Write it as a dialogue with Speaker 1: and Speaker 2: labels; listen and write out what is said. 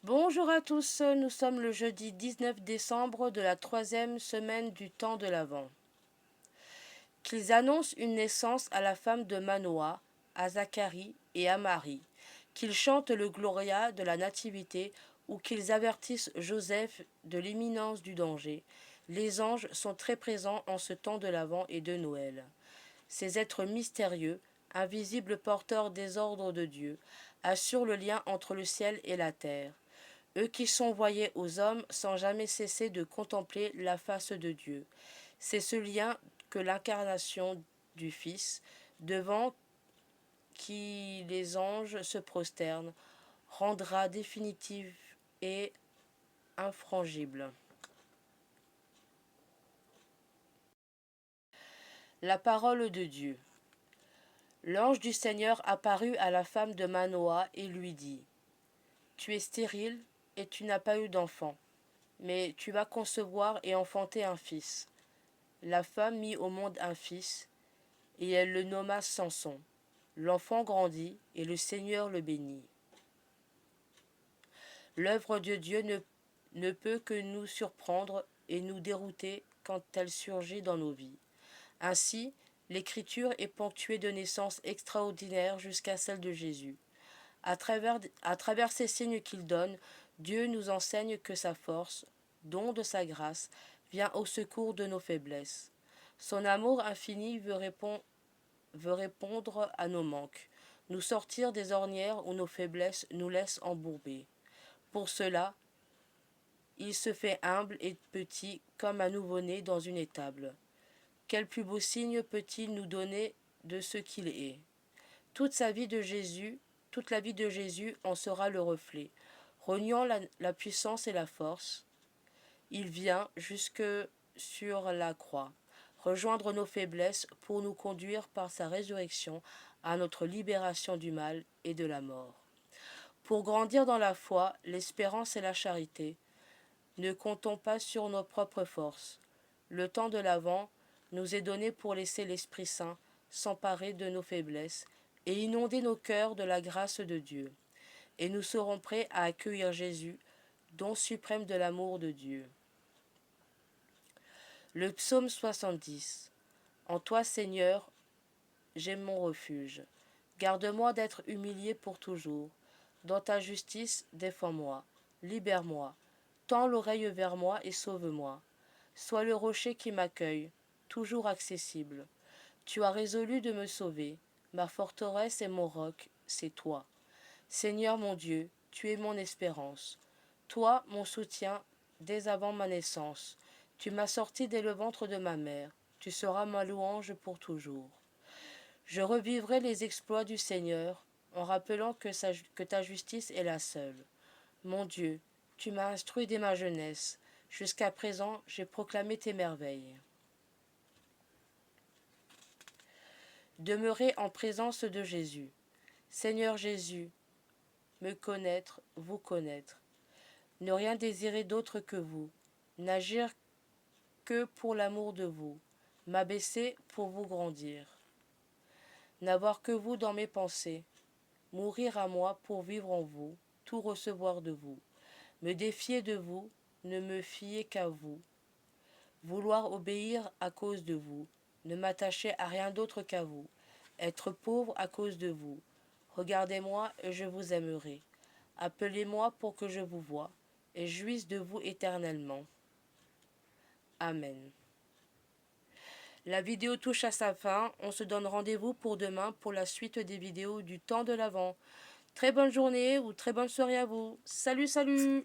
Speaker 1: Bonjour à tous, nous sommes le jeudi 19 décembre de la troisième semaine du temps de l'Avent. Qu'ils annoncent une naissance à la femme de Manoah, à Zacharie et à Marie, qu'ils chantent le Gloria de la Nativité ou qu'ils avertissent Joseph de l'imminence du danger, les anges sont très présents en ce temps de l'Avent et de Noël. Ces êtres mystérieux, invisibles porteurs des ordres de Dieu, assurent le lien entre le ciel et la terre. Eux qui sont voyés aux hommes sans jamais cesser de contempler la face de Dieu. C'est ce lien que l'incarnation du Fils, devant qui les anges se prosternent, rendra définitive et infrangible. La parole de Dieu. L'ange du Seigneur apparut à la femme de Manoah et lui dit : Tu es stérile et tu n'as pas eu d'enfant, mais tu vas concevoir et enfanter un fils. La femme mit au monde un fils, et elle le nomma Samson. L'enfant grandit, et le Seigneur le bénit. L'œuvre de Dieu ne peut que nous surprendre et nous dérouter quand elle surgit dans nos vies. Ainsi, l'Écriture est ponctuée de naissances extraordinaires jusqu'à celle de Jésus. À travers ces signes qu'il donne, Dieu nous enseigne que sa force, don de sa grâce, vient au secours de nos faiblesses. Son amour infini veut répondre à nos manques, nous sortir des ornières où nos faiblesses nous laissent embourbés. Pour cela, il se fait humble et petit comme un nouveau-né dans une étable. Quel plus beau signe peut-il nous donner de ce qu'il est? Toute sa vie de Jésus, toute la vie de Jésus en sera le reflet. Reniant la puissance et la force, il vient jusque sur la croix, rejoindre nos faiblesses pour nous conduire par sa résurrection à notre libération du mal et de la mort. Pour grandir dans la foi, l'espérance et la charité, ne comptons pas sur nos propres forces. Le temps de l'Avent nous est donné pour laisser l'Esprit Saint s'emparer de nos faiblesses et inonder nos cœurs de la grâce de Dieu. Et nous serons prêts à accueillir Jésus, don suprême de l'amour de Dieu. Le psaume 70. En toi, Seigneur, j'ai mon refuge. Garde-moi d'être humilié pour toujours. Dans ta justice, défends-moi. Libère-moi. Tends l'oreille vers moi et sauve-moi. Sois le rocher qui m'accueille, toujours accessible. Tu as résolu de me sauver. Ma forteresse et mon roc, c'est toi. Seigneur mon Dieu, tu es mon espérance. Toi, mon soutien, dès avant ma naissance. Tu m'as sorti dès le ventre de ma mère. Tu seras ma louange pour toujours. Je revivrai les exploits du Seigneur, en rappelant que ta justice est la seule. Mon Dieu, tu m'as instruit dès ma jeunesse. Jusqu'à présent, j'ai proclamé tes merveilles. Demeurez en présence de Jésus. Seigneur Jésus, me connaître, vous connaître. Ne rien désirer d'autre que vous. N'agir que pour l'amour de vous. M'abaisser pour vous grandir. N'avoir que vous dans mes pensées. Mourir à moi pour vivre en vous, tout recevoir de vous. Me défier de vous, ne me fier qu'à vous. Vouloir obéir à cause de vous, ne m'attacher à rien d'autre qu'à vous. Être pauvre à cause de vous. Regardez-moi et je vous aimerai. Appelez-moi pour que je vous voie et jouisse de vous éternellement. Amen. La vidéo touche à sa fin. On se donne rendez-vous pour demain pour la suite des vidéos du temps de l'Avent. Très bonne journée ou très bonne soirée à vous. Salut, salut!